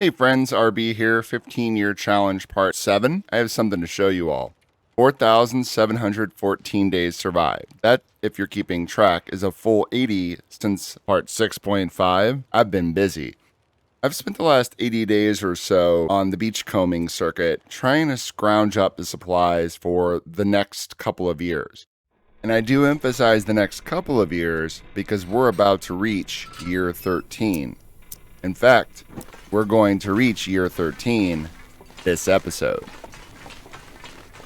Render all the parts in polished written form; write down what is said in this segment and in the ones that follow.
Hey friends, RB here, 15-year challenge part 7. I have something to show you all. 4,714 days survived. That, if you're keeping track, is a full 80 since part 6.5. I've been busy. I've spent the last 80 days or so on the beachcombing circuit trying to scrounge up the supplies for the next couple of years. And I do emphasize the next couple of years because we're about to reach year 13. In fact, we're going to reach year 13 this episode.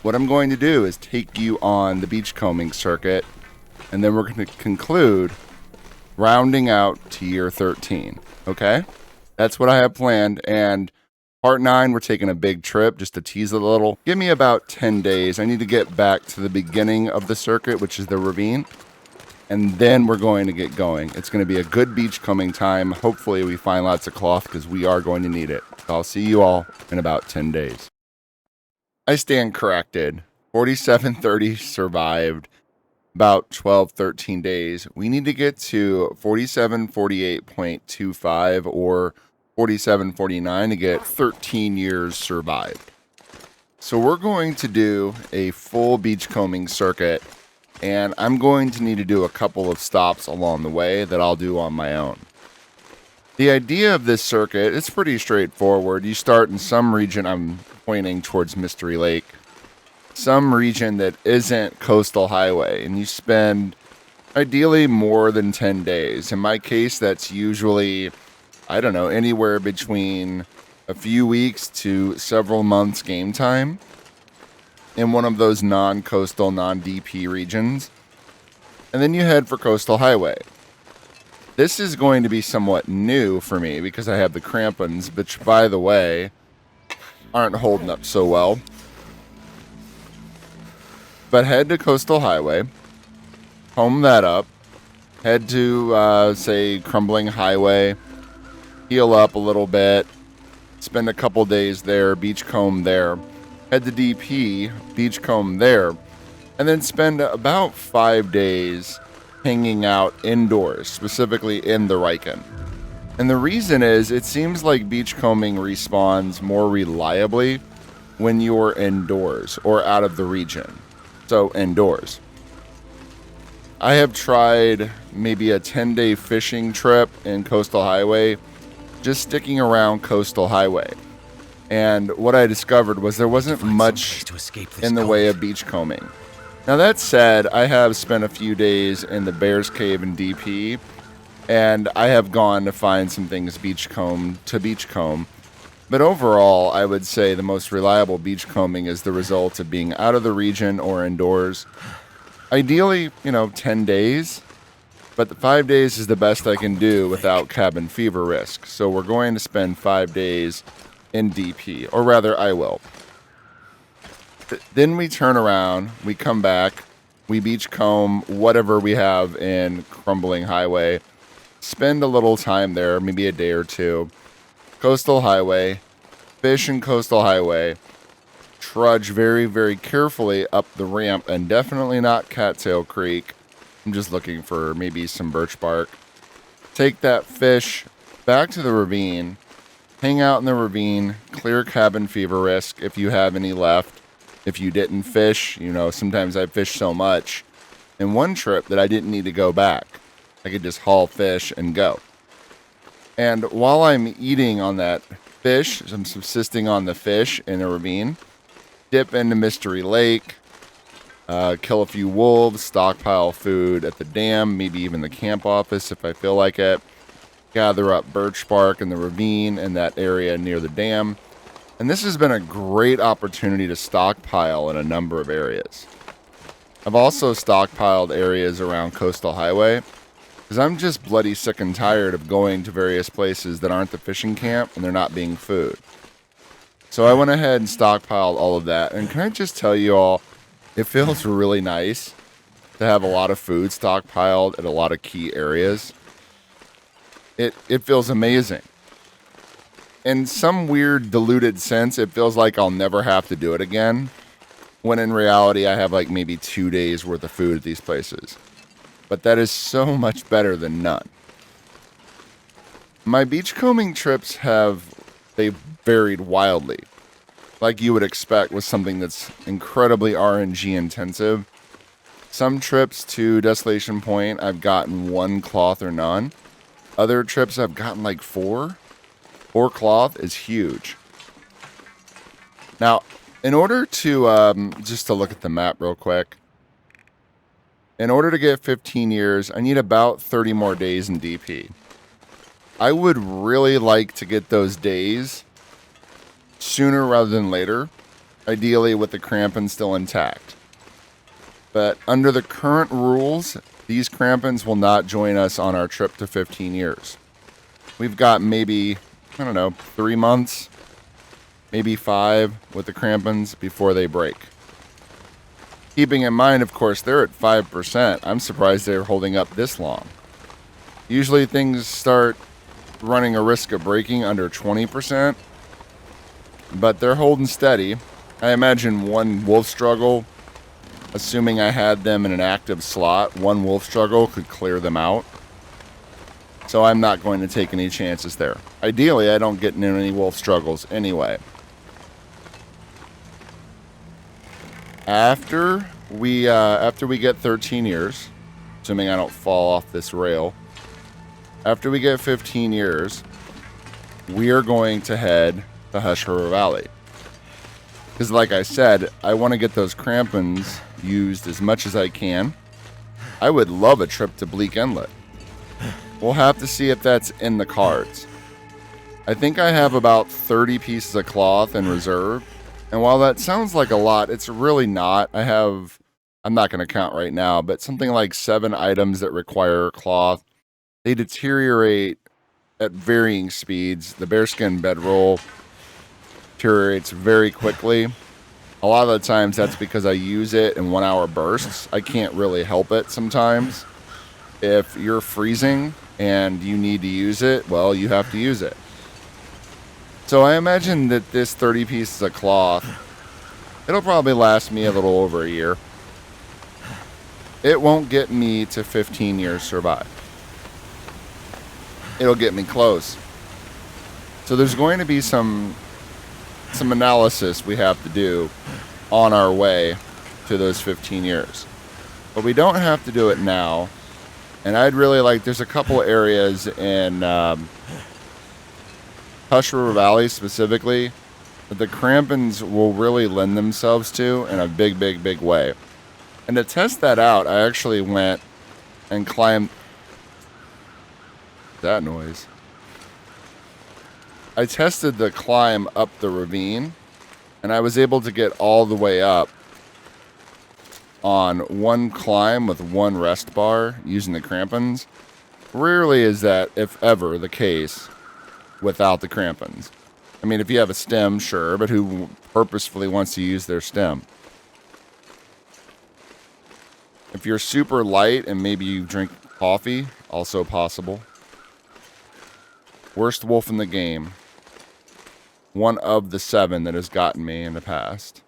What I'm going to do is take you on the beachcombing circuit, and then we're going to conclude rounding out to year 13. Okay? That's what I have planned, and part 9, we're taking a big trip just to tease it a little. Give me about 10 days. I need to get back to the beginning of the circuit, which is the ravine. And then we're going to get going. It's going to be a good beachcombing time. Hopefully we find lots of cloth because we are going to need it. I'll see you all in about 10 days. I stand corrected. 4730 survived about 12, 13 days. We need to get to 4748.25 or 4749 to get 13 years survived. So we're going to do a full beachcombing circuit. And I'm going to need to do a couple of stops along the way that I'll do on my own. The idea of this circuit is pretty straightforward. You start in some region, I'm pointing towards Mystery Lake, some region that isn't coastal highway, and you spend ideally more than 10 days. In my case, that's usually, anywhere between a few weeks to several months game time in one of those non-coastal, non-DP regions. And then you head for Coastal Highway. This is going to be somewhat new for me because I have the crampons, which, by the way, aren't holding up so well. But head to Coastal Highway, home that up, head to, say, Crumbling Highway, heal up a little bit, spend a couple days there, beachcomb there, head to DP, beachcomb there, and then spend about 5 days hanging out indoors, specifically in the Riken. And the reason is, it seems like beachcombing respawns more reliably when you're indoors or out of the region. So, indoors. I have tried maybe a 10-day fishing trip in Coastal Highway, just sticking around Coastal Highway. And what I discovered was there wasn't much in the way of beachcombing. Now that said, I have spent a few days in the Bears Cave in DP, and I have gone to find some things beachcomb. But overall, I would say the most reliable beachcombing is the result of being out of the region or indoors. Ideally, 10 days, but the 5 days is the best I can do without cabin fever risk. So we're going to spend 5 days in DP, or rather I will. Then we turn around, we come back, we beachcomb whatever we have in Crumbling Highway, spend a little time there, maybe a day or two, Coastal Highway, fish in Coastal Highway, trudge very, very carefully up the ramp, and definitely not Cattail Creek. I'm just looking for maybe some birch bark. Take that fish back to the ravine, hang out in the ravine, clear cabin fever risk if you have any left. If you didn't fish, sometimes I fish so much in one trip that I didn't need to go back. I could just haul fish and go. And while I'm eating on that fish, I'm subsisting on the fish in a ravine, dip into Mystery Lake, kill a few wolves, stockpile food at the dam, maybe even the camp office if I feel like it. Gather up birch bark in the ravine in that area near the dam. And this has been a great opportunity to stockpile in a number of areas. I've also stockpiled areas around Coastal Highway because I'm just bloody sick and tired of going to various places that aren't the fishing camp and they're not being food. So I went ahead and stockpiled all of that. And can I just tell you all, it feels really nice to have a lot of food stockpiled at a lot of key areas. It feels amazing. In some weird diluted sense, it feels like I'll never have to do it again, when in reality I have like maybe 2 days worth of food at these places. But that is so much better than none. My beachcombing trips have they varied wildly. Like you would expect with something that's incredibly RNG intensive. Some trips to Desolation Point, I've gotten 1 cloth or none. Other trips, I've gotten like 4. 4 cloth is huge. Now, in order to, just to look at the map real quick. In order to get 15 years, I need about 30 more days in DP. I would really like to get those days sooner rather than later, ideally with the crampons still intact. But under the current rules, these crampons will not join us on our trip to 15 years. We've got maybe, I don't know, 3 months, maybe 5 with the crampons before they break. Keeping in mind, of course, they're at 5%. I'm surprised they're holding up this long. Usually things start running a risk of breaking under 20%, but they're holding steady. I imagine 1 wolf struggle, assuming I had them in an active slot, 1 wolf struggle could clear them out. So I'm not going to take any chances there. Ideally, I don't get into any wolf struggles anyway. After we get 13 years, assuming I don't fall off this rail, after we get 15 years, we are going to head to Hush River Valley. Because like I said, I want to get those crampons used as much as I can. I would love a trip to Bleak Inlet. We'll have to see if that's in the cards. I think I have about 30 pieces of cloth in reserve. And while that sounds like a lot, it's really not. I'm not going to count right now, but something like 7 items that require cloth. They deteriorate at varying speeds. The bearskin bedroll deteriorates very quickly. A lot of the times that's because I use it in 1-hour bursts. I can't really help it sometimes. If you're freezing and you need to use it, well, you have to use it. So I imagine that this 30 pieces of cloth, it'll probably last me a little over a year. It won't get me to 15 years survive. It'll get me close. So there's going to be some analysis we have to do on our way to those 15 years. But we don't have to do it now. And I'd really like, there's a couple areas in Hush River Valley specifically that the crampons will really lend themselves to in a big, big, big way. And to test that out, I actually went and climbed that noise. I tested the climb up the ravine, and I was able to get all the way up on 1 climb with 1 rest bar using the crampons. Rarely is that, if ever, the case without the crampons. I mean, if you have a stem, sure, but who purposefully wants to use their stem? If you're super light and maybe you drink coffee, also possible. Worst wolf in the game. One of the 7 that has gotten me in the past.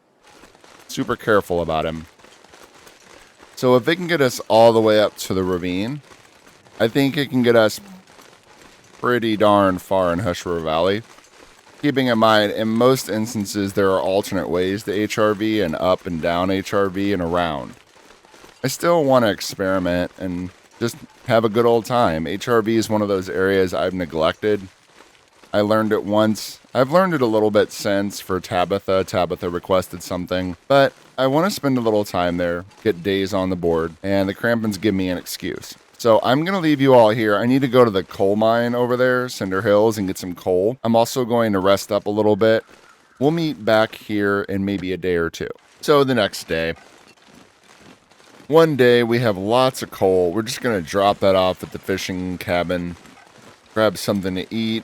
Super careful about him. So if it can get us all the way up to the ravine, I think it can get us pretty darn far in Hush River Valley. Keeping in mind, in most instances, there are alternate ways to HRV and up and down HRV and around. I still want to experiment and just have a good old time. HRV is one of those areas I've neglected. I learned it once. I've learned it a little bit since for Tabitha. Tabitha requested something. But I want to spend a little time there, get days on the board, and the crampons give me an excuse. So I'm going to leave you all here. I need to go to the coal mine over there, Cinder Hills, and get some coal. I'm also going to rest up a little bit. We'll meet back here in maybe a day or 2. So the next day. One day we have lots of coal. We're just going to drop that off at the fishing cabin, grab something to eat,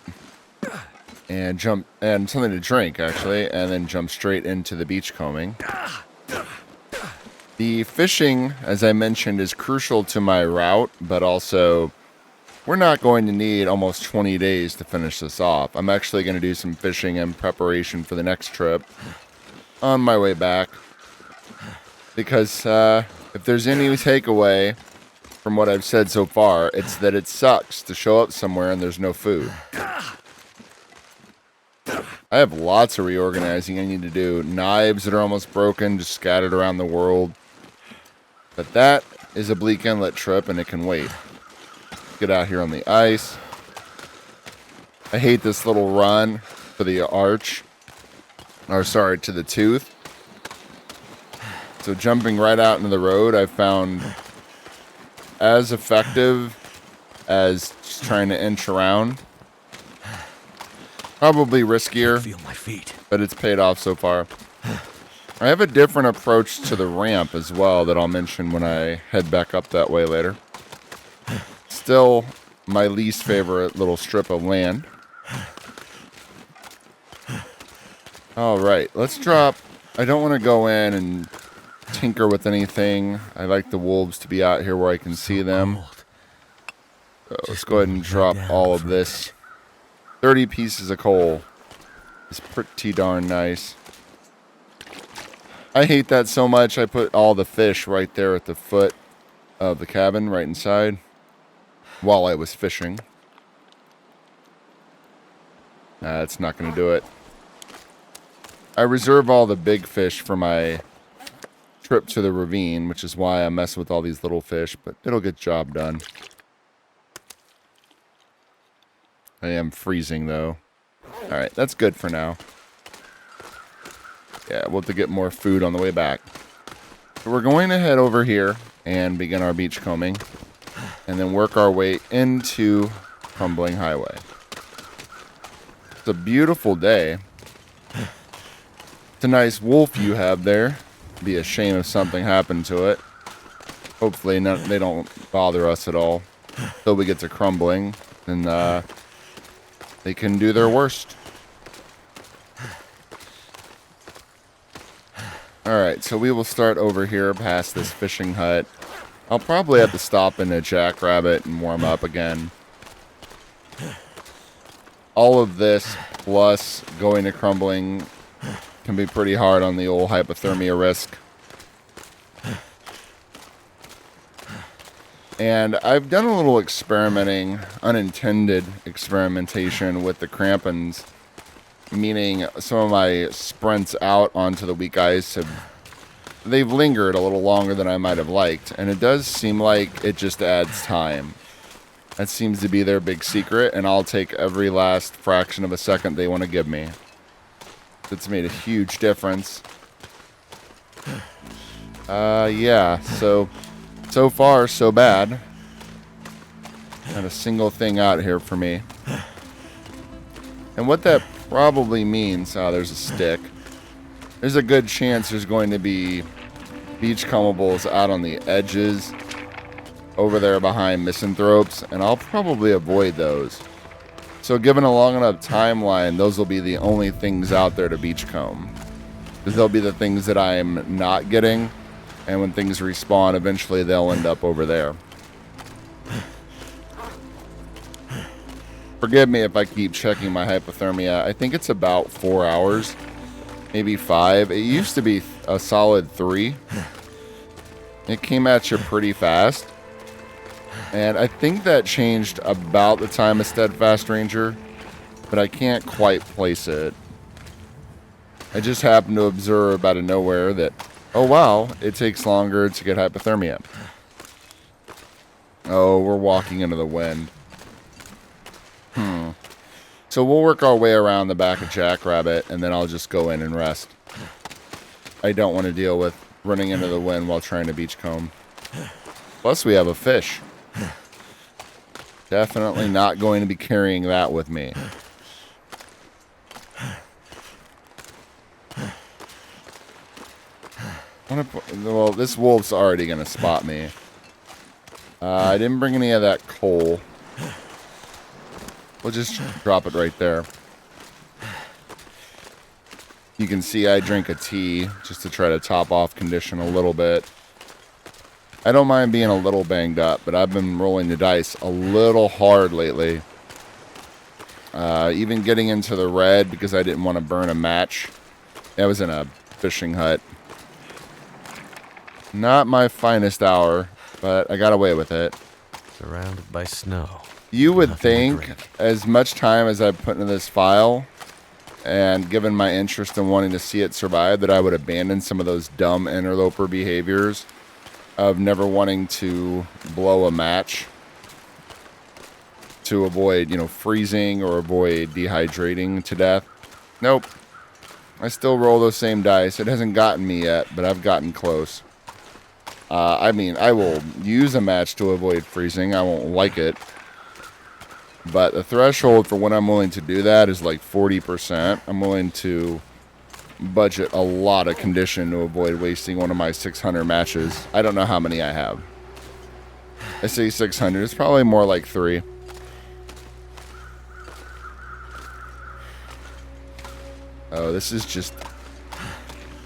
and something to drink, actually, and then jump straight into the beach combing. The fishing, as I mentioned, is crucial to my route, but also we're not going to need almost 20 days to finish this off. I'm actually going to do some fishing in preparation for the next trip on my way back. Because if there's any takeaway from what I've said so far, it's that it sucks to show up somewhere and there's no food. I have lots of reorganizing I need to do. Knives that are almost broken, just scattered around the world. But that is a Bleak Inlet trip, and it can wait. Get out here on the ice. I hate this little run for the arch. Or, sorry, to the tooth. So jumping right out into the road, I found as effective as just trying to inch around. Probably riskier, Feel my feet. but it's paid off so far. I have a different approach to the ramp as well that I'll mention when I head back up that way later. Still my least favorite little strip of land. Alright, let's drop. I don't want to go in and tinker with anything. I like the wolves to be out here where I can see them. So let's go ahead and drop all of this. 30 pieces of coal is pretty darn nice. I hate that so much. I put all the fish right there at the foot of the cabin, right inside, while I was fishing. That's not going to do it. I reserve all the big fish for my trip to the ravine, which is why I mess with all these little fish, but it'll get the job done. I am freezing, though. Alright, that's good for now. Yeah, we'll have to get more food on the way back. So we're going to head over here and begin our beach combing. And then work our way into Crumbling Highway. It's a beautiful day. It's a nice wolf you have there. It'd be a shame if something happened to it. Hopefully they don't bother us at all. Till we get to Crumbling. And they can do their worst. Alright, so we will start over here past this fishing hut. I'll probably have to stop in a Jackrabbit and warm up again. All of this, plus going to Crumbling, can be pretty hard on the old hypothermia risk. And I've done a little experimenting, unintended experimentation with the crampons. Meaning some of my sprints out onto the weak ice they've lingered a little longer than I might have liked, and it does seem like it just adds time. That seems to be their big secret, and I'll take every last fraction of a second they want to give me. It's made a huge difference. Yeah, so far, so bad. Not a single thing out here for me. And what that probably means, there's a stick. There's a good chance there's going to be beach combables out on the edges over there behind misanthropes, and I'll probably avoid those. So given a long enough timeline, those will be the only things out there to beach comb. Because they'll be the things that I'm not getting, and when things respawn, eventually they'll end up over there. Forgive me if I keep checking my hypothermia. I think it's about 4 hours, maybe 5. It used to be a solid 3. It came at you pretty fast. And I think that changed about the time of Steadfast Ranger, but I can't quite place it. I just happened to observe out of nowhere that, oh wow, it takes longer to get hypothermia. Oh, we're walking into the wind. So we'll work our way around the back of Jackrabbit, and then I'll just go in and rest. I don't want to deal with running into the wind while trying to beach comb. Plus, we have a fish. Definitely not going to be carrying that with me. Well, this wolf's already going to spot me. I didn't bring any of that coal. We'll just drop it right there. You can see I drink a tea just to try to top off condition a little bit. I don't mind being a little banged up, but I've been rolling the dice a little hard lately. Even getting into the red because I didn't want to burn a match. I was in a fishing hut. Not my finest hour, but I got away with it. Surrounded by snow. You would think, as much time as I've put into this file, and given my interest in wanting to see it survive, that I would abandon some of those dumb interloper behaviors of never wanting to blow a match to avoid, freezing or avoid dehydrating to death. Nope. I still roll those same dice. It hasn't gotten me yet, but I've gotten close. I will use a match to avoid freezing. I won't like it. But the threshold for when I'm willing to do that is like 40%. I'm willing to budget a lot of condition to avoid wasting one of my 600 matches. I don't know how many I have. I say 600. It's probably more like 3. Oh, this is just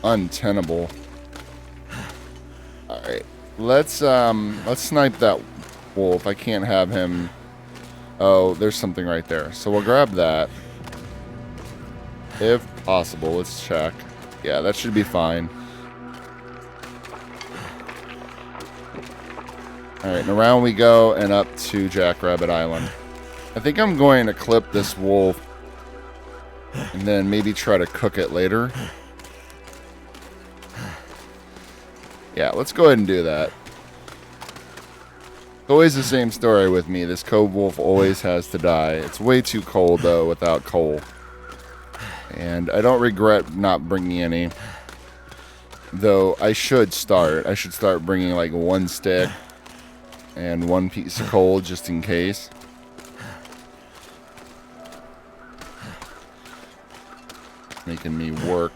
untenable. All right, let's snipe that wolf. I can't have him. Oh, there's something right there. So we'll grab that. If possible, let's check. Yeah, that should be fine. All right, and around we go and up to Jackrabbit Island. I think I'm going to clip this wolf and then maybe try to cook it later. Yeah, let's go ahead and do that. It's always the same story with me. This cove wolf always has to die. It's way too cold, though, without coal. And I don't regret not bringing any. Though I should start. I should start bringing like 1 stick and 1 piece of coal just in case. Making me work.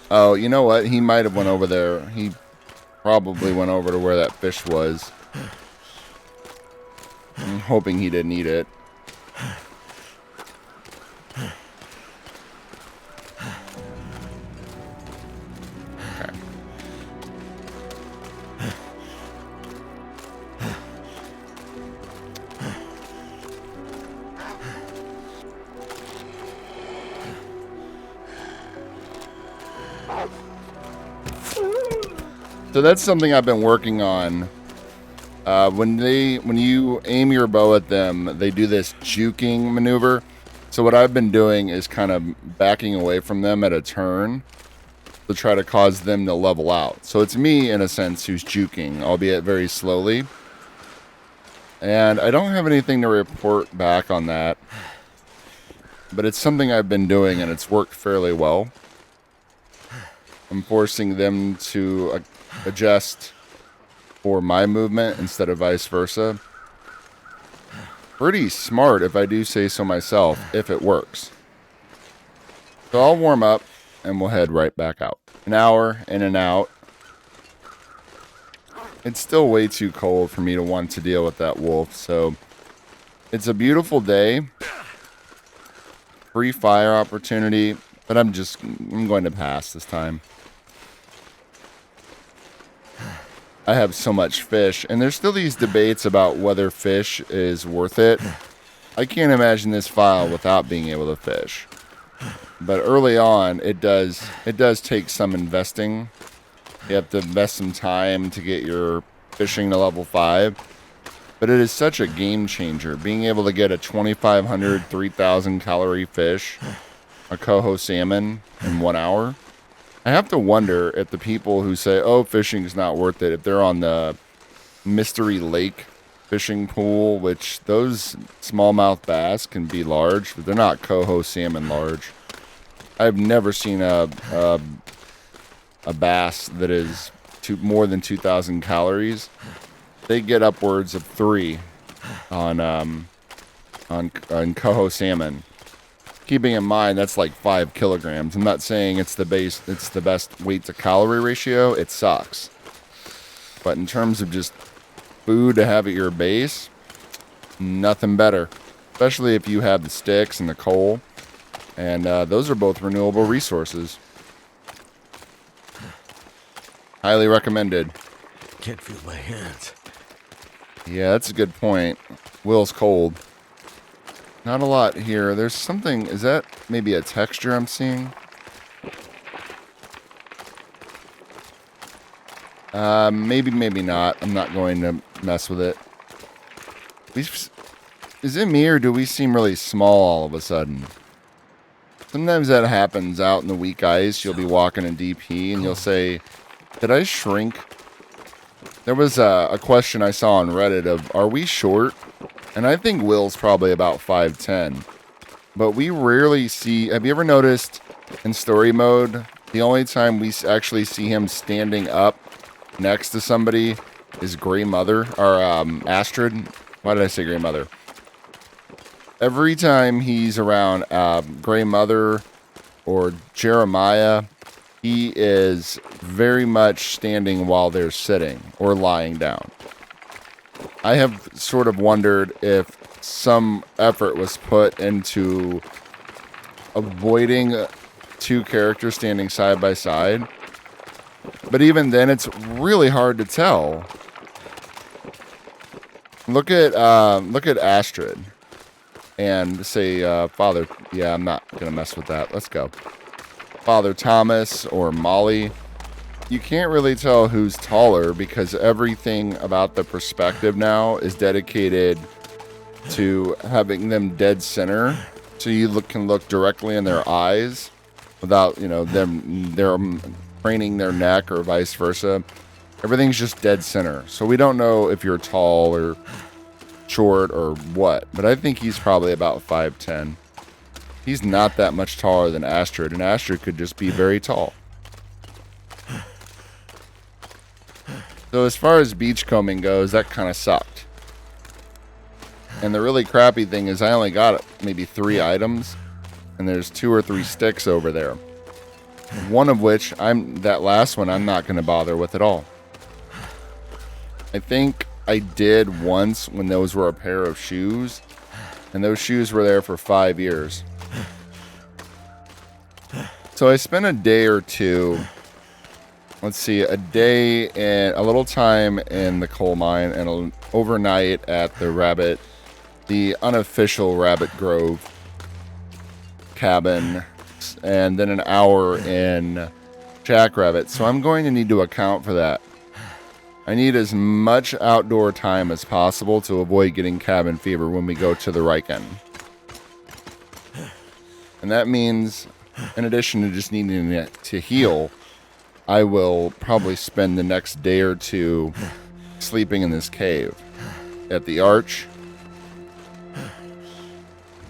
Oh, you know what? He might have went over there. He probably went over to where that fish was. I'm hoping he didn't eat it. Okay. So that's something I've been working on. When you aim your bow at them, they do this juking maneuver. So what I've been doing is kind of backing away from them at a turn to try to cause them to level out. So it's me, in a sense, who's juking, albeit very slowly. And I don't have anything to report back on that. But it's something I've been doing, and it's worked fairly well. I'm forcing them to adjust for my movement instead of vice versa. Pretty smart, if I do say so myself, if it works. So I'll warm up and we'll head right back out. An hour in and out. It's still way too cold for me to want to deal with that wolf, so it's a beautiful day. Free fire opportunity, but I'm going to pass this time. I have so much fish, and there's still these debates about whether fish is worth it. I can't imagine this file without being able to fish. But early on, it does take some investing. You have to invest some time to get your fishing to level 5. But it is such a game changer. Being able to get a 2,500, 3,000 calorie fish, a coho salmon, in 1 hour. I have to wonder if the people who say, oh, fishing is not worth it, if they're on the Mystery Lake fishing pool, which those smallmouth bass can be large, but they're not coho salmon large. I've never seen a bass that is more than 2,000 calories. They get upwards of 3 on coho salmon. Keeping in mind that's like 5 kilograms. I'm not saying it's the best weight to calorie ratio. It sucks. But in terms of just food to have at your base, nothing better. Especially if you have the sticks and the coal. And those are both renewable resources. Highly recommended. Can't feel my hands. Yeah, that's a good point. Will's cold. Not a lot here. There's something. Is that maybe a texture I'm seeing? Maybe not. I'm not going to mess with it. Is it me or do we seem really small all of a sudden? Sometimes that happens out in the weak ice. You'll be walking in DP and you'll say, did I shrink? There was a question I saw on Reddit of, are we short? And I think Will's probably about 5'10". But we rarely see... Have you ever noticed in story mode, the only time we actually see him standing up next to somebody is Grey Mother, or Astrid. Why did I say Grey Mother? Every time he's around Grey Mother or Jeremiah, he is very much standing while they're sitting or lying down. I have sort of wondered if some effort was put into avoiding two characters standing side by side. But even then, it's really hard to tell. Look at Astrid and say Father. Yeah, I'm not gonna mess with that. Let's go. Father Thomas or Molly. You can't really tell who's taller because everything about the perspective now is dedicated to having them dead center, so you can look directly in their eyes without them craning their neck or vice versa. Everything's just dead center, so we don't know if you're tall or short or what. But I think he's probably about 5'10". He's not that much taller than Astrid, and Astrid could just be very tall. So as far as beachcombing goes, that kind of sucked. And the really crappy thing is I only got maybe 3 items, and there's 2 or 3 sticks over there. One of which, that last one, I'm not going to bother with at all. I think I did once when those were a pair of shoes, and those shoes were there for 5 years. So I spent a day or two, let's see, a day and a little time in the coal mine and an overnight at the unofficial Rabbit Grove cabin, and then an hour in Jackrabbit. So I'm going to need to account for that. I need as much outdoor time as possible to avoid getting cabin fever when we go to the Riken. And that means, in addition to just needing to heal, I will probably spend the next day or two sleeping in this cave. At the Arch.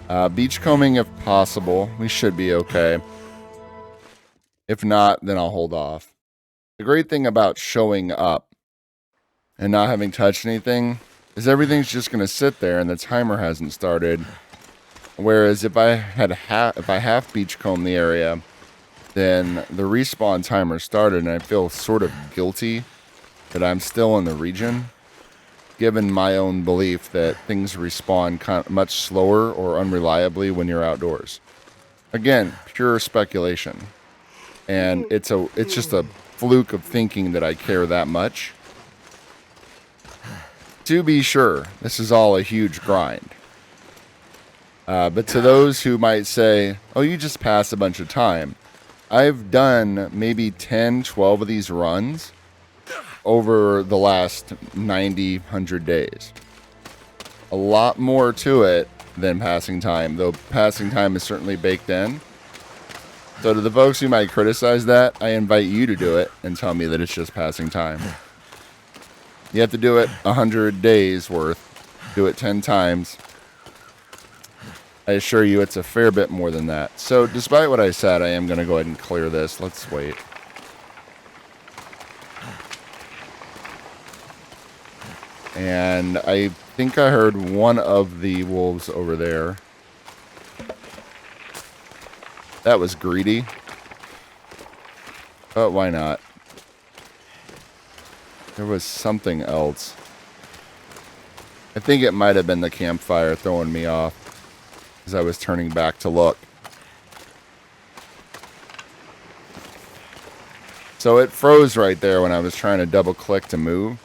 Beachcombing if possible. We should be okay. If not, then I'll hold off. The great thing about showing up and not having touched anything is everything's just going to sit there and the timer hasn't started. Whereas if I half beachcomb the area, then the respawn timer started and I feel sort of guilty that I'm still in the region, given my own belief that things respawn much slower or unreliably when you're outdoors. Again, pure speculation. And it's just a fluke of thinking that I care that much. To be sure, this is all a huge grind. But to those who might say, oh, you just pass a bunch of time. I've done maybe 10, 12 of these runs over the last 90, 100 days. A lot more to it than passing time, though passing time is certainly baked in. So to the folks who might criticize that, I invite you to do it and tell me that it's just passing time. You have to do it 100 days worth. Do it 10 times. I assure you it's a fair bit more than that. So despite what I said, I am going to go ahead and clear this. Let's wait. And I think I heard one of the wolves over there. That was greedy. But why not? There was something else. I think it might have been the campfire throwing me off as I was turning back to look. So it froze right there when I was trying to double click to move.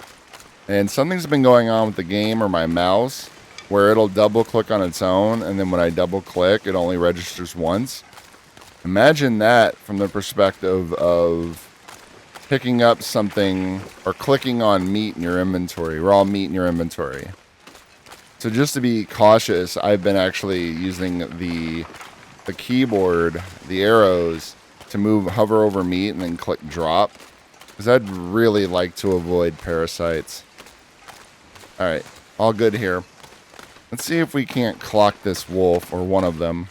And something's been going on with the game or my mouse where it'll double click on its own, and then when I double click it only registers once. Imagine that from the perspective of picking up something or clicking on meat in your inventory, raw meat in your inventory. So just to be cautious, I've been actually using the the keyboard, the arrows, to hover over meat and then click drop. Because I'd really like to avoid parasites. Alright, all good here. Let's see if we can't clock this wolf, or one of them.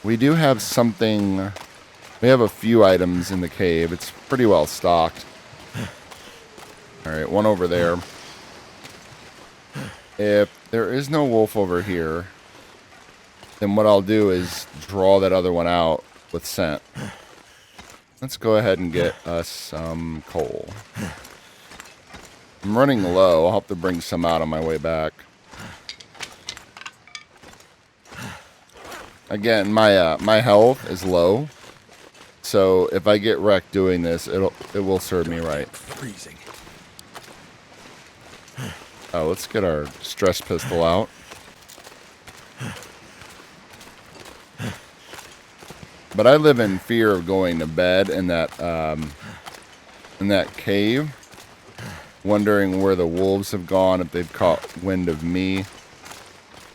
We do have something... We have a few items in the cave. It's pretty well stocked. Alright, one over there. If there is no wolf over here, then what I'll do is draw that other one out with scent. Let's go ahead and get us some coal. I'm running low. I'll have to bring some out on my way back. Again, my health is low, so if I get wrecked doing this, it will serve me right. Freezing. Oh, let's get our stress pistol out. But I live in fear of going to bed in that cave, wondering where the wolves have gone, if they've caught wind of me.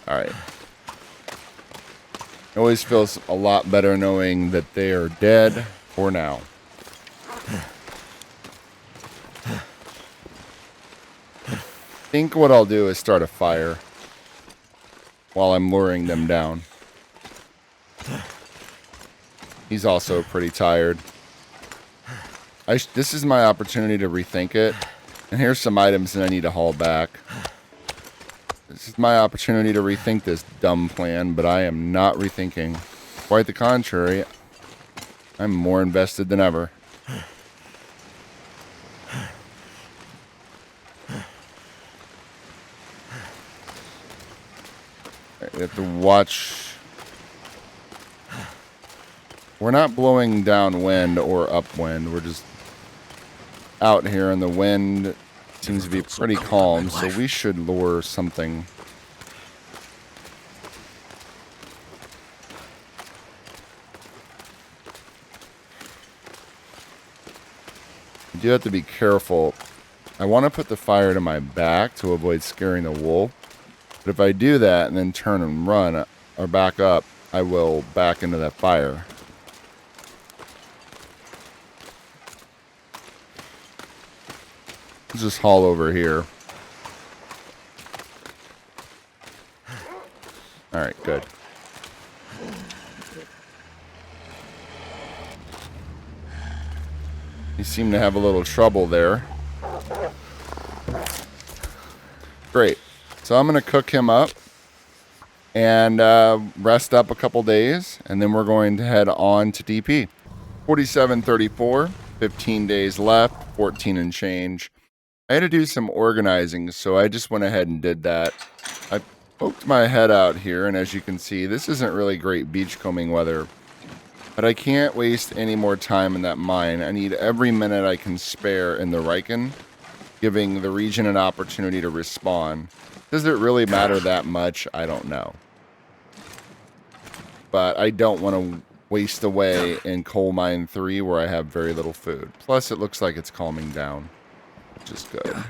Alright. It always feels a lot better knowing that they are dead for now. I think what I'll do is start a fire while I'm luring them down. He's also pretty tired. This is my opportunity to rethink it. And here's some items that I need to haul back. This is my opportunity to rethink this dumb plan, but I am not rethinking. Quite the contrary. I'm more invested than ever. We have to watch. We're not blowing downwind or upwind. We're just out here, and the wind seems to be pretty calm, so we should lure something. You do have to be careful. I want to put the fire to my back to avoid scaring the wolf. But if I do that and then turn and run or back up, I will back into that fire. Let's just haul over here. Alright, good. You seem to have a little trouble there. Great. So I'm going to cook him up and rest up a couple days, and then we're going to head on to DP. 4734, 15 days left, 14 and change. I had to do some organizing, so I just went ahead and did that. I poked my head out here, and as you can see, this isn't really great beachcombing weather. But I can't waste any more time in that mine. I need every minute I can spare in the Riken, giving the region an opportunity to respawn. Does it really matter that much? I don't know. But I don't want to waste away in Coal Mine 3 where I have very little food. Plus, it looks like it's calming down, which is good.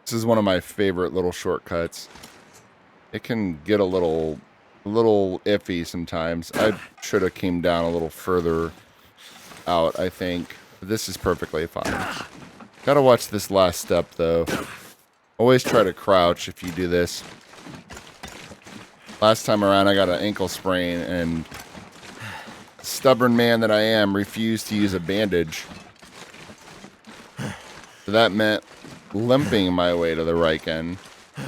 This is one of my favorite little shortcuts. It can get a little iffy sometimes. I should have came down a little further out, I think. This is perfectly fine. Gotta watch this last step, though. Always try to crouch if you do this. Last time around, I got an ankle sprain, and stubborn man that I am, refused to use a bandage. So that meant limping my way to the Riken,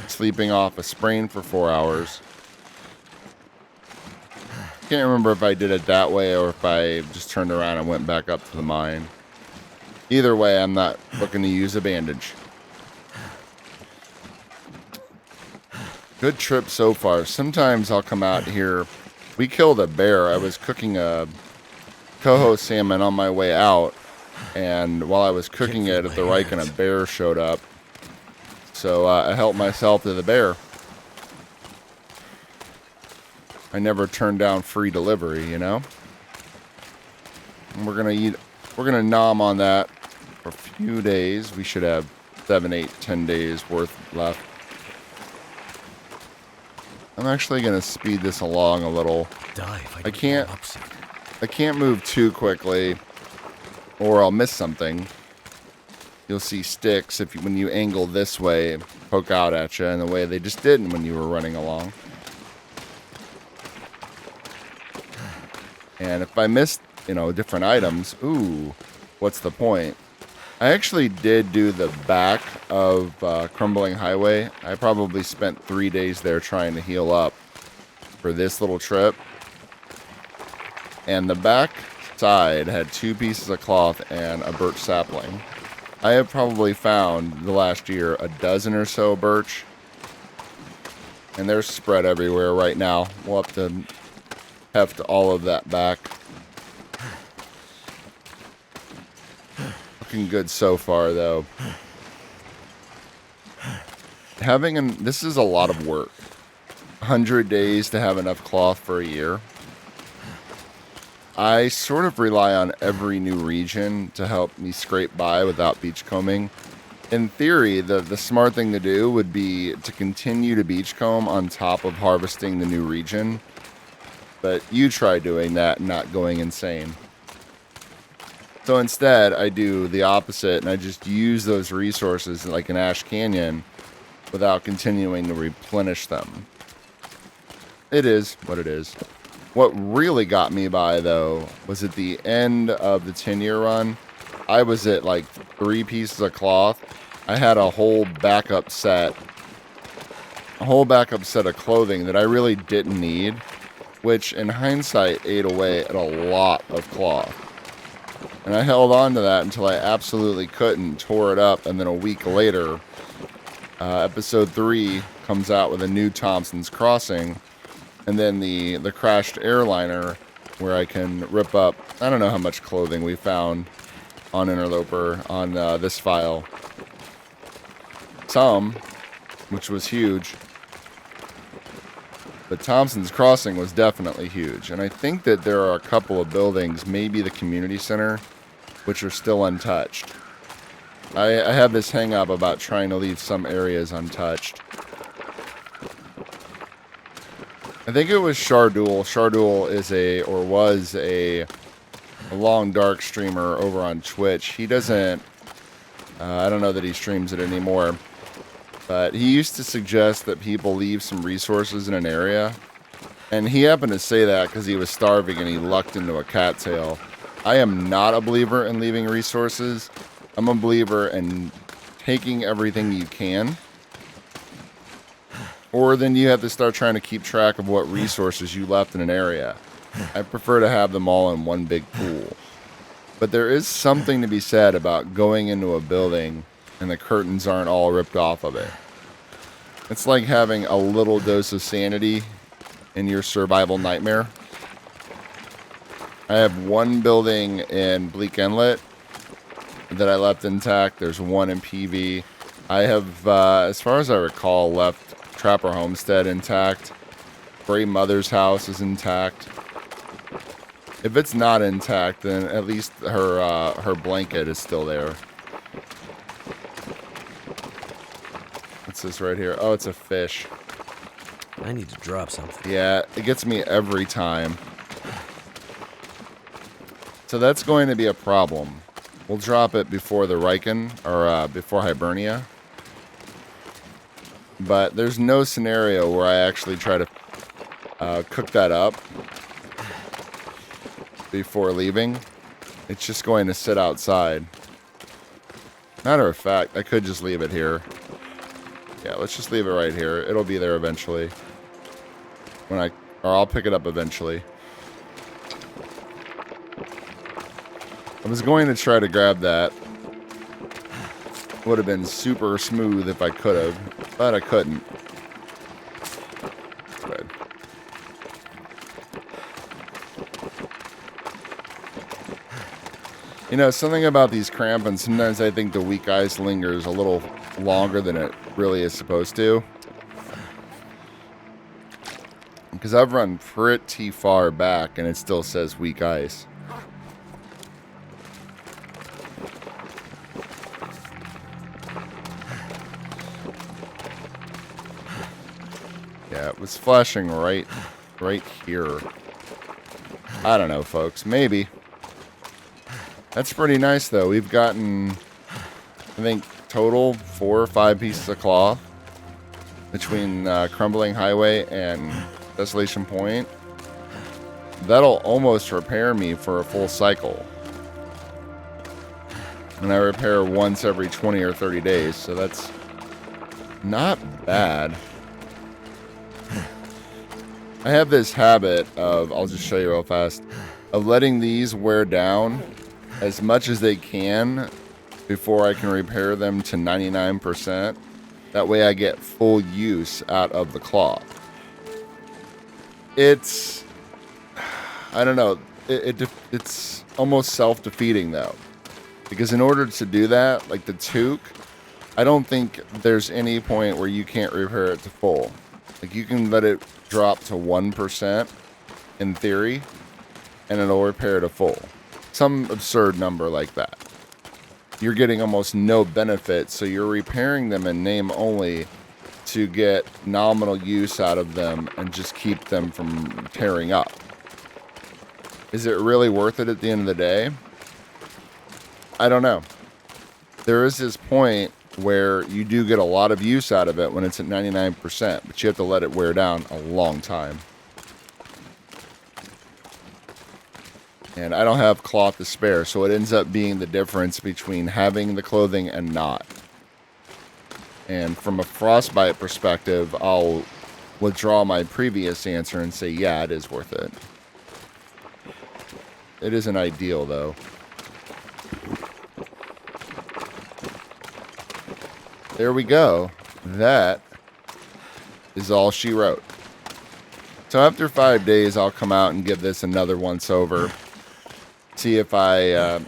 sleeping off a sprain for 4 hours. Can't remember if I did it that way or if I just turned around and went back up to the mine. Either way, I'm not looking to use a bandage. Good trip so far. Sometimes I'll come out here. We killed a bear. I was cooking a coho salmon on my way out, and while I was cooking it at the Riken, a bear showed up. So I helped myself to the bear. I never turned down free delivery, you know? And we're gonna nom on that for a few days. We should have 7, 8, 10 days worth left. I'm actually going to speed this along a little. Die if I I don't can't- roll up soon. I can't move too quickly or I'll miss something. You'll see sticks when you angle this way, poke out at you in the way they just didn't when you were running along. And if I missed, different items, ooh, what's the point? I actually did do the back of Crumbling Highway. I probably spent 3 days there trying to heal up for this little trip. And the back side had 2 pieces of cloth and a birch sapling. I have probably found the last year a dozen or so birch. And they're spread everywhere right now. We'll have to heft all of that back. Looking good so far, though. This is a lot of work. 100 days to have enough cloth for a year. I sort of rely on every new region to help me scrape by without beachcombing. In theory, the smart thing to do would be to continue to beachcomb on top of harvesting the new region. But you try doing that and not going insane. So instead, I do the opposite, and I just use those resources like an Ash Canyon without continuing to replenish them. It is what it is. What really got me by, though, was at the end of the 10-year run, I was at like 3 pieces of cloth. I had a whole backup set of clothing that I really didn't need, which in hindsight ate away at a lot of cloth. And I held on to that until I absolutely couldn't, tore it up, and then a week later, episode 3 comes out with a new Thompson's Crossing, and then the crashed airliner where I can rip up, I don't know how much clothing we found on Interloper on this file. Some, which was huge. But Thompson's Crossing was definitely huge. And I think that there are a couple of buildings, maybe the community center, which are still untouched. I have this hang up about trying to leave some areas untouched. I think it was Shardul. Shardul was a long dark streamer over on Twitch. He doesn't, I don't know that he streams it anymore, but he used to suggest that people leave some resources in an area. And he happened to say that because he was starving and he lucked into a cattail. I am not a believer in leaving resources. I'm a believer in taking everything you can. Or then you have to start trying to keep track of what resources you left in an area. I prefer to have them all in one big pool. But there is something to be said about going into a building and the curtains aren't all ripped off of it. It's like having a little dose of sanity in your survival nightmare. I have one building in Bleak Inlet that I left intact. There's one in PV. I have, as far as I recall, left Trapper Homestead intact. Gray Mother's house is intact. If it's not intact, then at least her blanket is still there. What's this right here? Oh, it's a fish. I need to drop something. Yeah, it gets me every time. So that's going to be a problem. We'll drop it before the Riken, or before Hibernia. But there's no scenario where I actually try to cook that up before leaving. It's just going to sit outside. Matter of fact, I could just leave it here. Yeah, let's just leave it right here. It'll be there eventually. Or I'll pick it up eventually. I was going to try to grab that. Would have been super smooth if I could have, but I couldn't. Good. You know, something about these crampons, sometimes I think the weak ice lingers a little longer than it really is supposed to. Because I've run pretty far back and it still says weak ice. Yeah, it was flashing right here. I don't know, folks. Maybe. That's pretty nice, though. We've gotten, I think, total 4 or 5 pieces of cloth between Crumbling Highway and Desolation Point. That'll almost repair me for a full cycle. And I repair once every 20 or 30 days, so that's not bad. I have this habit of, I'll just show you real fast, of letting these wear down as much as they can before I can repair them to 99%. That way I get full use out of the cloth. It's, I don't know, it's almost self-defeating though. Because in order to do that, like the toque, I don't think there's any point where you can't repair it to full. Like you can let it drop to 1% in theory, and it'll repair to full. Some absurd number like that. You're getting almost no benefit, so you're repairing them in name only to get nominal use out of them and just keep them from tearing up. Is it really worth it at the end of the day? I don't know. There is this point where you do get a lot of use out of it when it's at 99%, but you have to let it wear down a long time. And I don't have cloth to spare, so it ends up being the difference between having the clothing and not. And from a frostbite perspective, I'll withdraw my previous answer and say, yeah, it is worth it. It isn't ideal, though. There we go. That is all she wrote. So after 5 days, I'll come out and give this another once over. See if I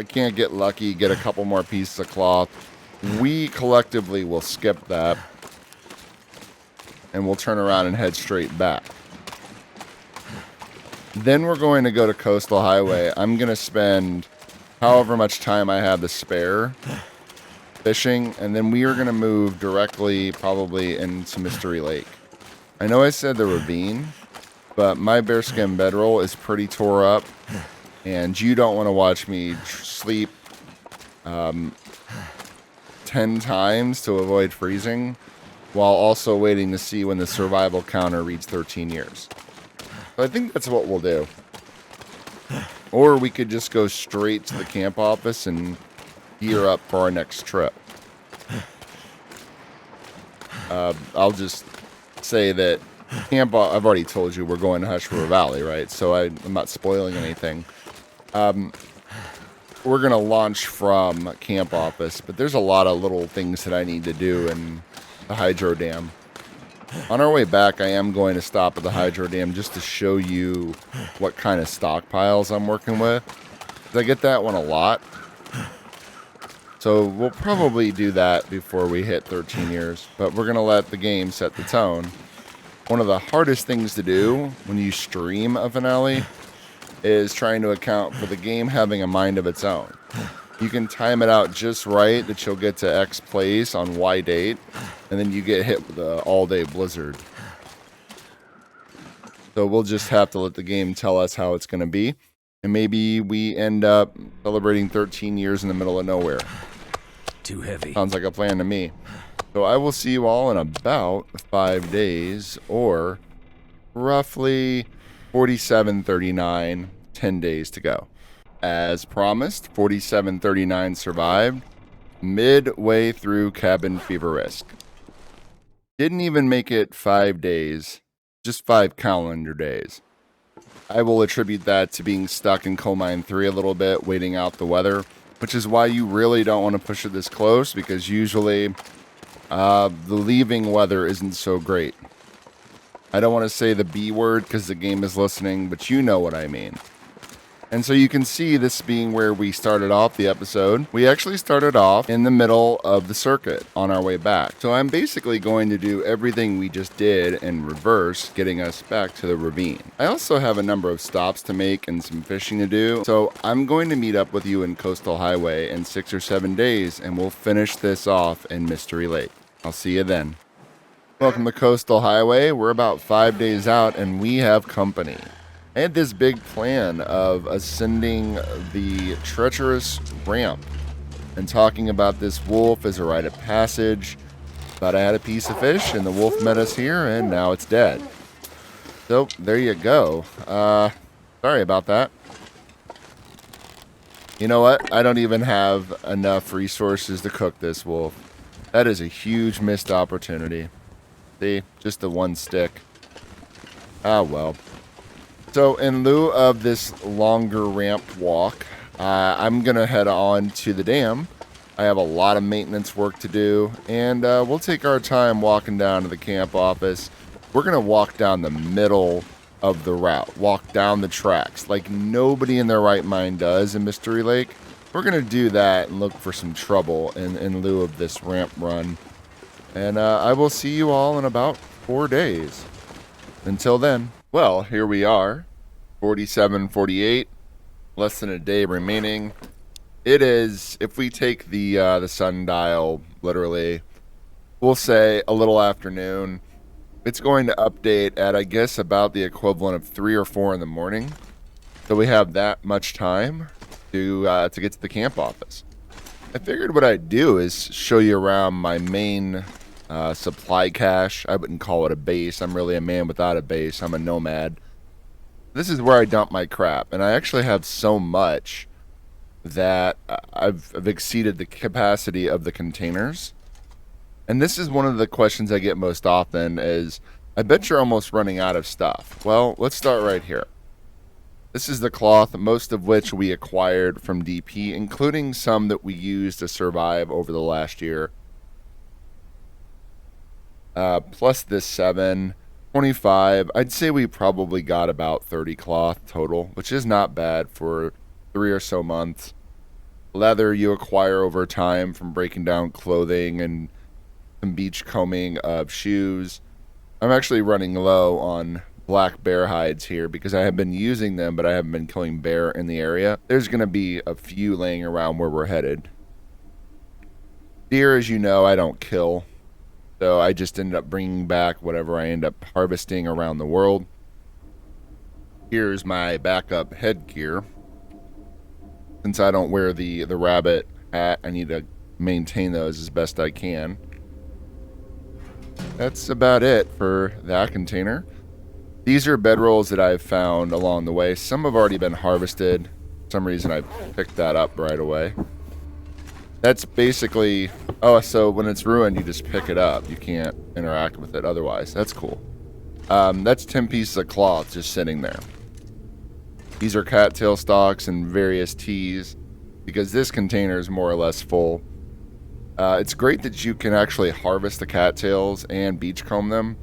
can't get lucky, get a couple more pieces of cloth. We collectively will skip that. And we'll turn around and head straight back. Then we're going to go to Coastal Highway. I'm going to spend however much time I have to spare fishing, and then we are going to move directly probably into Mystery Lake. I know I said the ravine, but my bearskin bedroll is pretty tore up, and you don't want to watch me sleep 10 times to avoid freezing, while also waiting to see when the survival counter reads 13 years. So I think that's what we'll do. Or we could just go straight to the camp office and gear up for our next trip. I'll just say that I've already told you we're going to Hush River Valley, right? So I'm not spoiling anything. We're going to launch from camp office, but there's a lot of little things that I need to do in the hydro dam. On our way back, I am going to stop at the hydro dam just to show you what kind of stockpiles I'm working with. I get that one a lot. So we'll probably do that before we hit 13 years, but we're going to let the game set the tone. One of the hardest things to do when you stream a finale is trying to account for the game having a mind of its own. You can time it out just right that you'll get to X place on Y date, and then you get hit with an all-day blizzard. So we'll just have to let the game tell us how it's going to be. And maybe we end up celebrating 13 years in the middle of nowhere. Too heavy. Sounds like a plan to me. So I will see you all in about 5 days, or roughly 4739, 10 days to go. As promised, 4739 survived midway through Cabin Fever Risk. Didn't even make it 5 days, just 5 calendar days. I will attribute that to being stuck in Coal Mine 3 a little bit, waiting out the weather, which is why you really don't want to push it this close, because usually the leaving weather isn't so great. I don't want to say the B word because the game is listening, but you know what I mean. And so you can see this being where we started off the episode. We actually started off in the middle of the circuit on our way back. So I'm basically going to do everything we just did in reverse, getting us back to the ravine. I also have a number of stops to make and some fishing to do. So I'm going to meet up with you in Coastal Highway in 6 or 7 days, and we'll finish this off in Mystery Lake. I'll see you then. Welcome to Coastal Highway. We're about 5 days out and we have company. I had this big plan of ascending the treacherous ramp and talking about this wolf as a rite of passage. Thought I had a piece of fish and the wolf met us here and now it's dead. So there you go. Sorry about that. You know what? I don't even have enough resources to cook this wolf. That is a huge missed opportunity. See, just the one stick. Ah, well. So in lieu of this longer ramp walk, I'm going to head on to the dam. I have a lot of maintenance work to do, and we'll take our time walking down to the camp office. We're going to walk down the middle of the route, walk down the tracks like nobody in their right mind does in Mystery Lake. We're going to do that and look for some trouble in lieu of this ramp run. And I will see you all in about 4 days. Until then, well, here we are. 47:48, less than a day remaining. It is, if we take the sundial literally, we'll say a little afternoon. It's going to update at, I guess, about the equivalent of 3 or 4 in the morning. So we have that much time to get to the camp office. I figured what I'd do is show you around my main supply cache. I wouldn't call it a base. I'm really a man without a base. I'm a nomad. This is where I dump my crap, and I actually have so much that I've exceeded the capacity of the containers. And this is one of the questions I get most often is, I bet you're almost running out of stuff. Well, let's start right here. This is the cloth, most of which we acquired from DP, including some that we used to survive over the last year. Plus this 7, 25. I'd say we probably got about 30 cloth total, which is not bad for 3 or so months. Leather you acquire over time from breaking down clothing and some beach combing of shoes. I'm actually running low on black bear hides here because I have been using them, but I haven't been killing bear in the area. There's going to be a few laying around where we're headed. Deer, as you know, I don't kill. So I just ended up bringing back whatever I end up harvesting around the world. Here's my backup headgear. Since I don't wear the rabbit hat, I need to maintain those as best I can. That's about it for that container. These are bedrolls that I've found along the way. Some have already been harvested. For some reason I picked that up right away. That's basically... Oh, so when it's ruined, you just pick it up. You can't interact with it otherwise. That's cool. That's 10 pieces of cloth just sitting there. These are cattail stalks and various teas, because this container is more or less full. It's great that you can actually harvest the cattails and beachcomb them.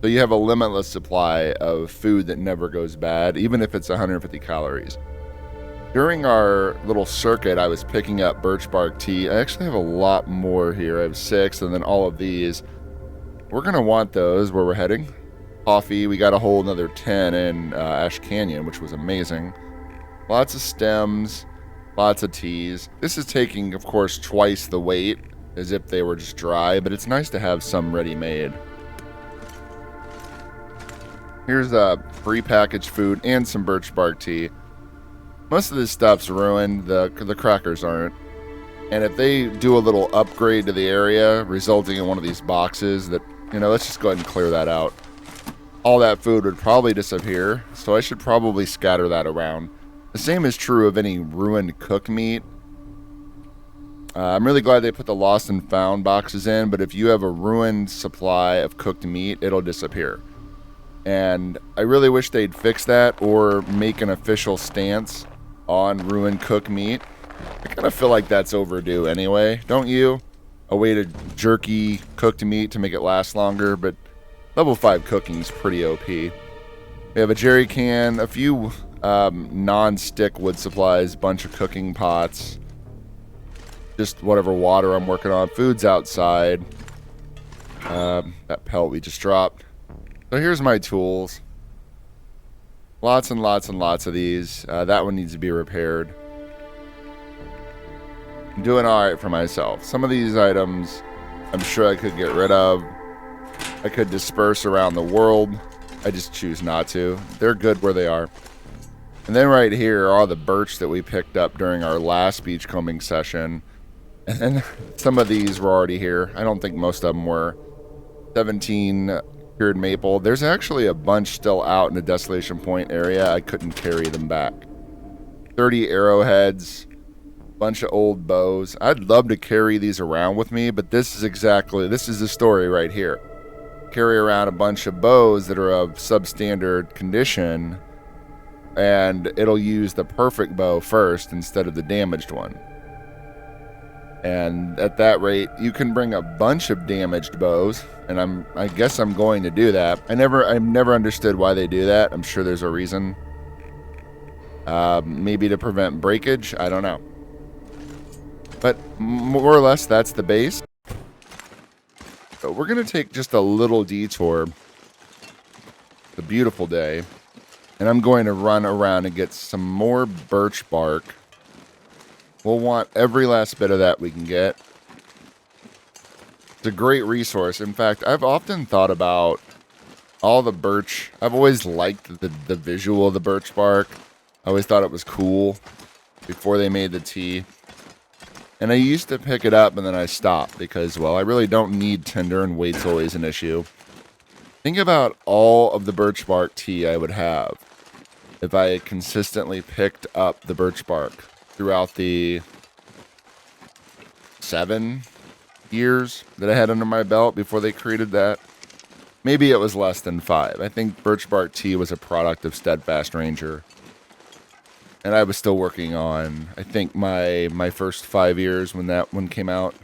So you have a limitless supply of food that never goes bad, even if it's 150 calories. During our little circuit, I was picking up birch bark tea. I actually have a lot more here. I have 6, and then all of these. We're going to want those where we're heading. Coffee, we got a whole another 10 in Ash Canyon, which was amazing. Lots of stems, lots of teas. This is taking, of course, twice the weight, as if they were just dry, but it's nice to have some ready-made. Here's pre-packaged food and some birch bark tea. Most of this stuff's ruined, the crackers aren't. And if they do a little upgrade to the area, resulting in one of these boxes that, let's just go ahead and clear that out. All that food would probably disappear, so I should probably scatter that around. The same is true of any ruined cooked meat. I'm really glad they put the lost and found boxes in, but if you have a ruined supply of cooked meat, it'll disappear. And I really wish they'd fix that or make an official stance on ruined cooked meat. I kind of feel like that's overdue anyway, don't you? A way to jerky cooked meat to make it last longer, but level 5 cooking is pretty OP. We have a jerry can, a few non-stick wood supplies, bunch of cooking pots, just whatever water I'm working on. Food's outside. That pelt we just dropped. So here's my tools. Lots and lots and lots of these. That one needs to be repaired. I'm doing alright for myself. Some of these items I'm sure I could get rid of. I could disperse around the world. I just choose not to. They're good where they are. And then right here are all the birch that we picked up during our last beachcombing session. And then some of these were already here. I don't think most of them were. 17 cured maple. There's actually a bunch still out in the Desolation Point area. I couldn't carry them back. 30 arrowheads. Bunch of old bows. I'd love to carry these around with me, but this is the story right here. Carry around a bunch of bows that are of substandard condition, and it'll use the perfect bow first instead of the damaged one. And at that rate, you can bring a bunch of damaged bows, and I guess I'm going to do that. I've never understood why they do that. I'm sure there's a reason. Maybe to prevent breakage. I don't know. But more or less, that's the base. But we're going to take just a little detour. It's a beautiful day. And I'm going to run around and get some more birch bark. We'll want every last bit of that we can get. It's a great resource. In fact, I've often thought about all the birch. I've always liked the visual of the birch bark. I always thought it was cool before they made the tea. And I used to pick it up and then I stopped because, well, I really don't need tinder and weight's always an issue. Think about all of the birch bark tea I would have if I consistently picked up the birch bark throughout the 7 years that I had under my belt before they created that. Maybe it was less than 5. I think birch bark tea was a product of Steadfast Ranger. And I was still working on, I think, my first 5 years when that one came out.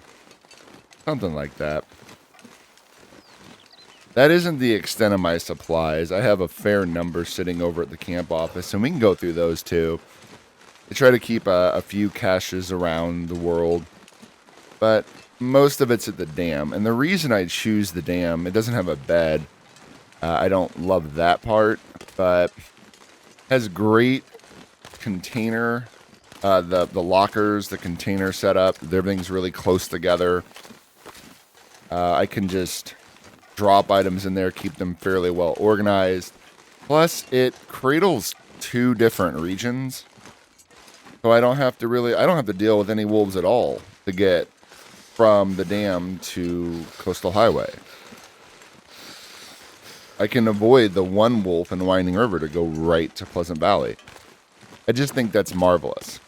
Something like that. That isn't the extent of my supplies. I have a fair number sitting over at the camp office, and we can go through those too. I try to keep a few caches around the world, but most of it's at the dam. And the reason I choose the dam, it doesn't have a bed. I don't love that part, but has great container, the lockers, the container setup, everything's really close together. I can just drop items in there, keep them fairly well organized. Plus, it cradles 2 different regions, so I don't have to deal with any wolves at all to get from the dam to Coastal Highway. I can avoid the one wolf in the Winding River to go right to Pleasant Valley. I just think that's marvelous.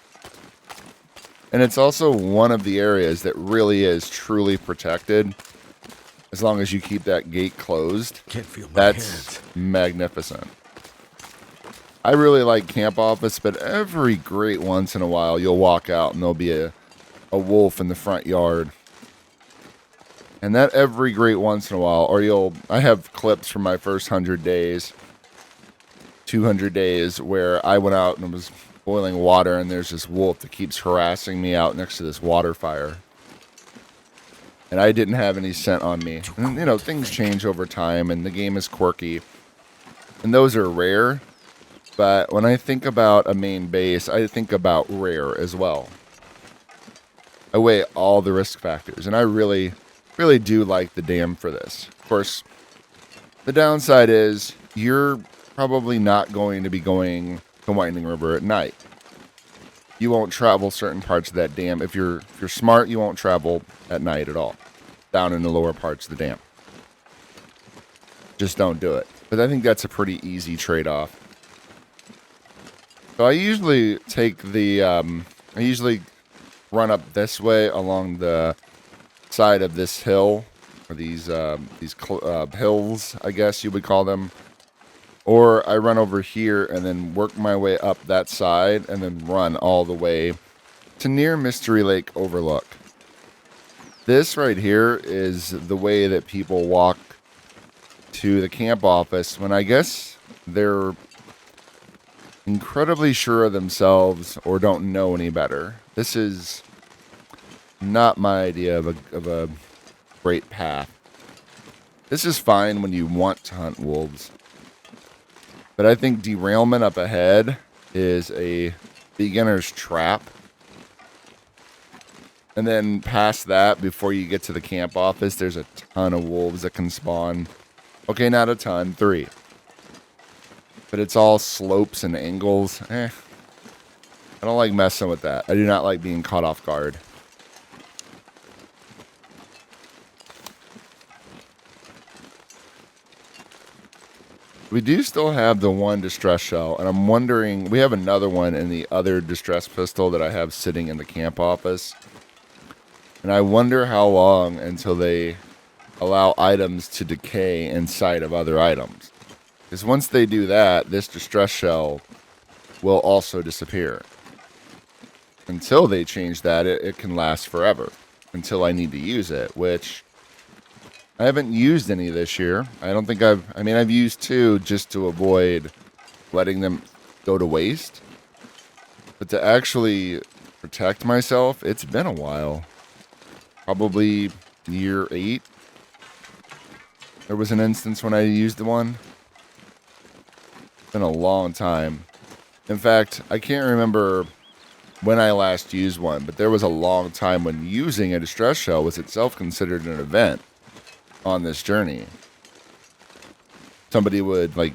And it's also one of the areas that really is truly protected. As long as you keep that gate closed. Can't feel my That's hands. magnificent. I really like camp office, but every great once in a while you'll walk out and there'll be a wolf in the front yard. And that every great once in a while, I have clips from my first 100 days. 200 days where I went out and was boiling water and there's this wolf that keeps harassing me out next to this water fire. And I didn't have any scent on me. And, things change over time and the game is quirky. And those are rare. But when I think about a main base, I think about rare as well. I weigh all the risk factors. And I really, really do like the dam for this. Of course, the downside is you're probably not going to be going to Winding River at night. You won't travel certain parts of that dam. If you're smart, you won't travel at night at all, down in the lower parts of the dam. Just don't do it. But I think that's a pretty easy trade-off. So I usually run up this way along the side of this hill, or these hills, I guess you would call them. Or I run over here and then work my way up that side and then run all the way to near Mystery Lake Overlook. This right here is the way that people walk to the camp office when I guess they're incredibly sure of themselves or don't know any better. This is not my idea of a great path. This is fine when you want to hunt wolves. But I think derailment up ahead is a beginner's trap. And then past that, before you get to the camp office, there's a ton of wolves that can spawn. Okay, not a ton, 3. But it's all slopes and angles. I don't like messing with that. I do not like being caught off guard. We do still have the one distress shell, and I'm wondering, we have another one in the other distress pistol that I have sitting in the camp office. And I wonder how long until they allow items to decay inside of other items. Because once they do that, this distress shell will also disappear. Until they change that, it can last forever. Until I need to use it, which I haven't used any this year. I don't think I've used 2 just to avoid letting them go to waste. But to actually protect myself, it's been a while. Probably year 8. There was an instance when I used one. It's been a long time. In fact, I can't remember when I last used one, but there was a long time when using a distress shell was itself considered an event on this journey. Somebody would like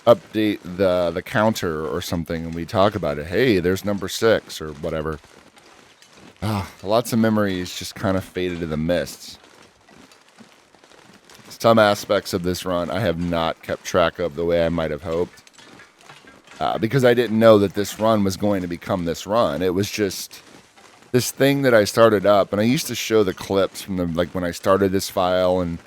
update the counter or something, and we talk about it. Hey, there's number 6 or whatever. Lots of memories just kind of faded in the mists. Some aspects of this run I have not kept track of the way I might have hoped. Because I didn't know that this run was going to become this run. It was just this thing that I started up, and I used to show the clips from when I started this file, and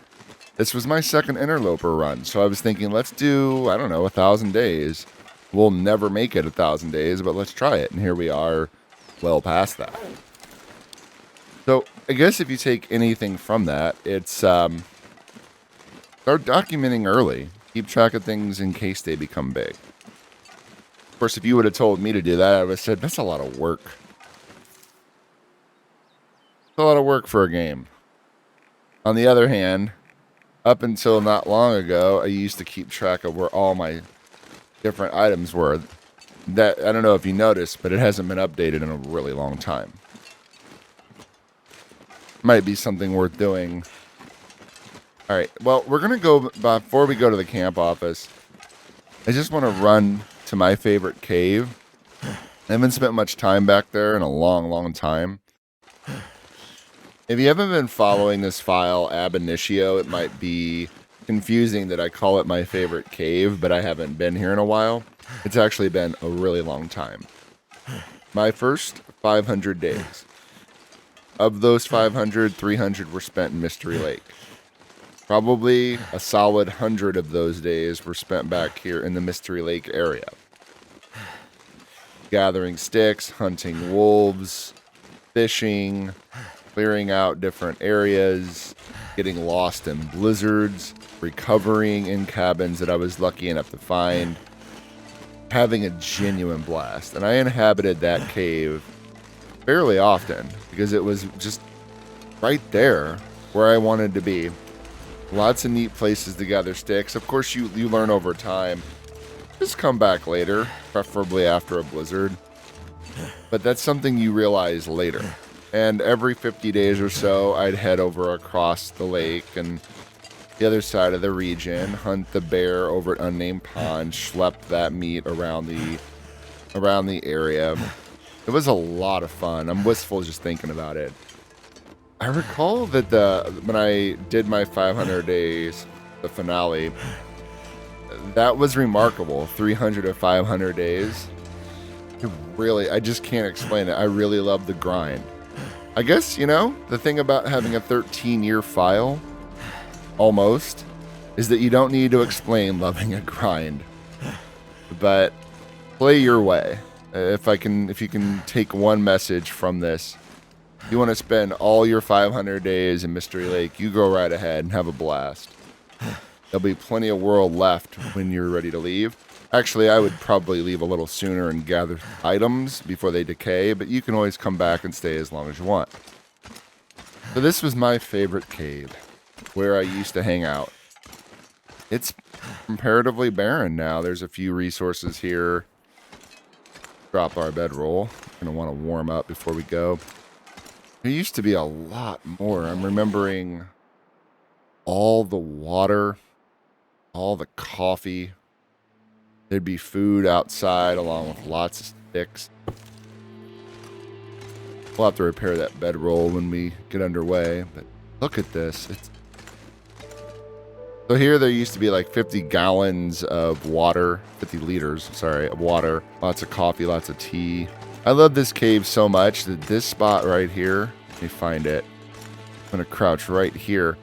this was my second Interloper run. So I was thinking, let's do, 1,000 days. We'll never make it 1,000 days, but let's try it. And here we are, well past that. So I guess if you take anything from that, it's start documenting early. Keep track of things in case they become big. Of course, if you would have told me to do that, I would have said, that's a lot of work. It's a lot of work for a game. On the other hand, up until not long ago, I used to keep track of where all my different items were. That, I don't know if you noticed, but it hasn't been updated in a really long time. Might be something worth doing. All right, well, we're going to go, before we go to the camp office, I just want to run to my favorite cave. I haven't spent much time back there in a long, long time. If you haven't been following this file, ab initio, it might be confusing that I call it my favorite cave, but I haven't been here in a while. It's actually been a really long time. My first 500 days. Of those 500, 300 were spent in Mystery Lake. Probably a solid 100 of those days were spent back here in the Mystery Lake area. Gathering sticks, hunting wolves, fishing, clearing out different areas, getting lost in blizzards, recovering in cabins that I was lucky enough to find, having a genuine blast. And I inhabited that cave fairly often because it was just right there where I wanted to be. Lots of neat places to gather sticks. Of course, you learn over time. Just come back later, preferably after a blizzard. But that's something you realize later. And every 50 days or so, I'd head over across the lake and the other side of the region, hunt the bear over at Unnamed Pond, schlep that meat around the area. It was a lot of fun. I'm wistful just thinking about it. I recall that when I did my 500 days, the finale, that was remarkable. 300 to 500 days. I just can't explain it. I really love the grind. I guess, the thing about having a 13-year file, almost, is that you don't need to explain loving a grind. But play your way. If you can take one message from this, you want to spend all your 500 days in Mystery Lake, you go right ahead and have a blast. There'll be plenty of world left when you're ready to leave. Actually, I would probably leave a little sooner and gather items before they decay, but you can always come back and stay as long as you want. So this was my favorite cave, where I used to hang out. It's comparatively barren now. There's a few resources here. Drop our bedroll. Gonna want to warm up before we go. There used to be a lot more. I'm remembering all the water all the coffee. There'd be food outside along with lots of sticks. We'll have to repair that bedroll when we get underway, but look at this. So here there used to be like 50 gallons of water, 50 liters, sorry, of water, lots of coffee, lots of tea. I love this cave so much that this spot right here, let me find it. I'm gonna crouch right here.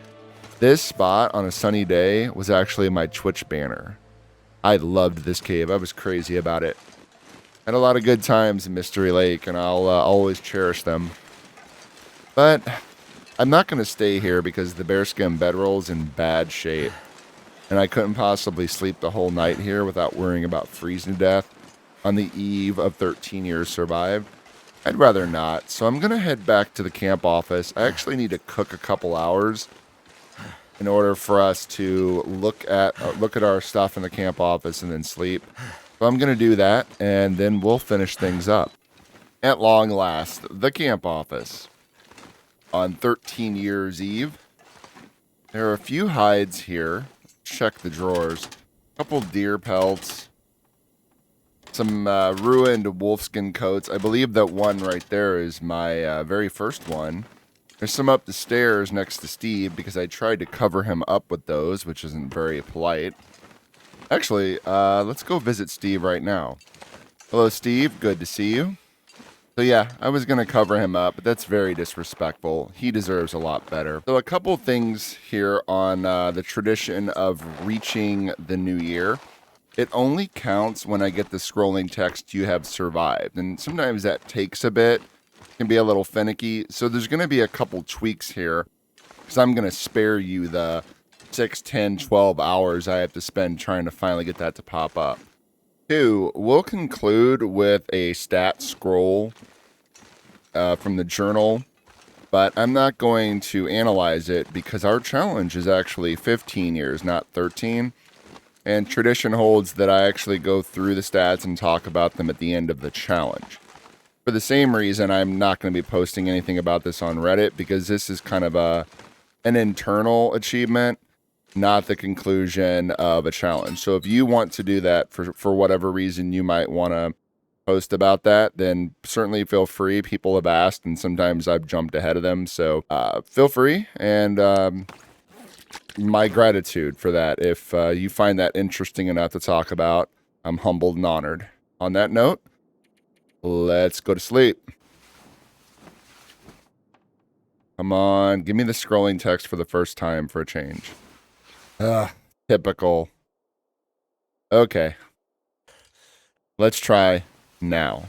This spot on a sunny day was actually my Twitch banner. I loved this cave. I was crazy about it. Had a lot of good times in Mystery Lake, and I'll always cherish them. But I'm not going to stay here because the bearskin bedroll's in bad shape. And I couldn't possibly sleep the whole night here without worrying about freezing to death on the eve of 13 years survived. I'd rather not, so I'm going to head back to the camp office. I actually need to cook a couple hours in order for us to look at our stuff in the camp office and then sleep. So I'm going to do that, and then we'll finish things up. At long last, the camp office. On 13 Year's Eve, there are a few hides here. Check the drawers. A couple deer pelts. Some ruined wolfskin coats. I believe that one right there is my very first one. There's some up the stairs next to Steve because I tried to cover him up with those, which isn't very polite. Actually, let's go visit Steve right now. Hello, Steve. Good to see you. So yeah, I was going to cover him up, but that's very disrespectful. He deserves a lot better. So a couple things here on the tradition of reaching the new year. It only counts when I get the scrolling text, "You have survived." And sometimes that takes a bit. Can be a little finicky. So there's going to be a couple tweaks here because I'm going to spare you the 6, 10, 12 hours I have to spend trying to finally get that to pop up. 2, we'll conclude with a stat scroll from the journal, but I'm not going to analyze it because our challenge is actually 15 years, not 13. And tradition holds that I actually go through the stats and talk about them at the end of the challenge. For the same reason, I'm not going to be posting anything about this on Reddit because this is kind of an internal achievement, not the conclusion of a challenge. So if you want to do that for whatever reason you might want to post about that, then certainly feel free. People have asked, and sometimes I've jumped ahead of them. So feel free, and my gratitude for that. If you find that interesting enough to talk about, I'm humbled and honored. On that note, let's go to sleep. Come on, give me the scrolling text for the first time for a change. Typical. Okay. Let's try now.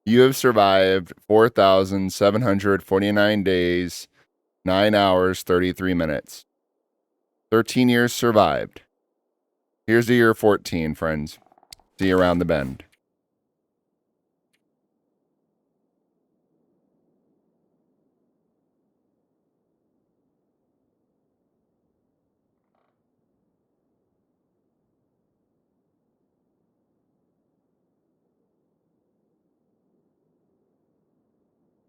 You have survived 4,749 days, 9 hours, 33 minutes. 13 years survived. Here's the year 14, friends. See you around the bend.